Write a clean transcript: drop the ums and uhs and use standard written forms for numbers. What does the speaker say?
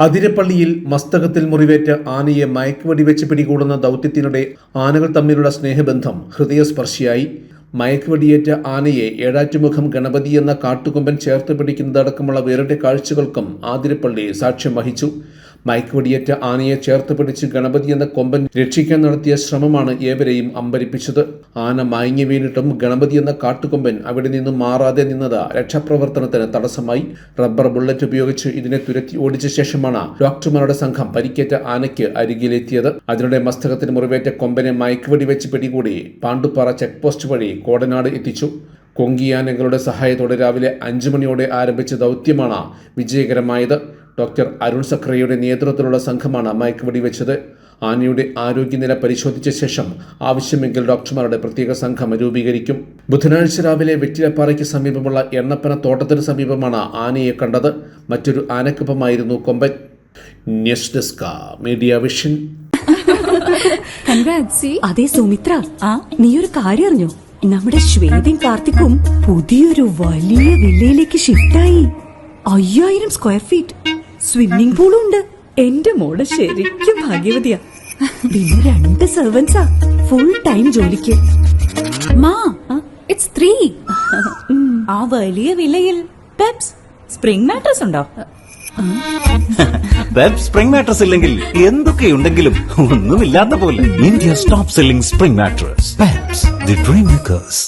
അതിരപ്പള്ളിയിൽ മസ്തകത്തിൽ മുറിവേറ്റ ആനയെ മയക്കുവെടിവെച്ച് പിടികൂടുന്ന ദൗത്യത്തിനിടെ ആനകൾ തമ്മിലുള്ള സ്നേഹബന്ധം ഹൃദയസ്പർശിയായി. മയക്കുവെടിയേറ്റ ആനയെ ഏഴാറ്റുമുഖം ഗണപതി എന്ന കാട്ടുകൊമ്പൻ ചേർത്ത് പിടിക്കുന്നതടക്കമുള്ള വേറിട്ട കാഴ്ചകൾക്കും ആതിരപ്പള്ളി സാക്ഷ്യം വഹിച്ചു. മയക്കുവെടിയേറ്റ ആനയെ ചേർത്ത് പിടിച്ച് ഗണപതി എന്ന കൊമ്പൻ രക്ഷിക്കാൻ നടത്തിയ ശ്രമമാണ് ഏവരെയും അമ്പരിപ്പിച്ചത്. ആന മയങ്ങി വീണിട്ടും ഗണപതി എന്ന കാട്ടുകൊമ്പൻ അവിടെ നിന്നും മാറാതെ നിന്നത് രക്ഷാപ്രവർത്തനത്തിന് തടസ്സമായി. റബ്ബർ ബുള്ളറ്റ് ഉപയോഗിച്ച് ഇതിനെ തുരത്തി ഓടിച്ച ശേഷമാണ് ഡോക്ടർമാരുടെ സംഘം പരിക്കേറ്റ ആനയ്ക്ക് അരികിലെത്തിയത്. അതിനിടെ മസ്തകത്തിന് മുറിവേറ്റ കൊമ്പനെ മയക്കുവെടി വെച്ച് പിടികൂടി പാണ്ടുപ്പാറ ചെക്ക് പോസ്റ്റ് വഴി കോടനാട് എത്തിച്ചു. കൊങ്കിയാനകളുടെ സഹായത്തോടെ രാവിലെ 5 മണിയോടെ ആരംഭിച്ച ദൗത്യമാണ് വിജയകരമായത്. ഡോക്ടർ അരുൺ സക്രയുടെ നേതൃത്വത്തിലുള്ള സംഘമാണ് മയക്കുവെടി വെച്ചത്. ആനയുടെ ആരോഗ്യനില പരിശോധിച്ച ശേഷം ആവശ്യമെങ്കിൽ ഡോക്ടർമാരുടെ പ്രത്യേക സംഘം രൂപീകരിക്കും. ബുധനാഴ്ച രാവിലെ വെറ്റിലപ്പാറയ്ക്ക് സമീപമുള്ള എണ്ണപ്പന തോട്ടത്തിന് സമീപമാണ് ആനയെ കണ്ടത്. മറ്റൊരു ആനക്കൊപ്പമായിരുന്നു കൊമ്പൻ. News desk media vision. അതെ സുമിത്ര, നീ ഒരു കാര്യം അറിഞ്ഞോ? നമ്മുടെ ശ്വേതയും കാർത്തിക്കും പുതിയൊരു വലിയ വില്ലയിലേക്ക് ഷിഫ്റ്റായി. 5000 സ്ക്വയർ ഫീറ്റ്, സ്വിമ്മിംഗ് പൂളും ഉണ്ട്. എന്റെ മോള് ശരിക്കും ഭാഗ്യവതിയാ. പിന്നെ 2 സെർവൻസാ ഫുൾ ടൈം ജോലിക്ക്. It's 3. ആ വലിയ വില്ലയിൽ പെപ്സ് സ്പ്രിംഗ് മാട്രസ് ഉണ്ടോ? പെപ്സ് സ്പ്രിംഗ് മാട്രസ് ഇല്ലെങ്കിൽ എന്തൊക്കെയുണ്ടെങ്കിലും ഒന്നുമില്ലാത്ത പോലെ. India's top selling spring mattress Peps, the dream makers.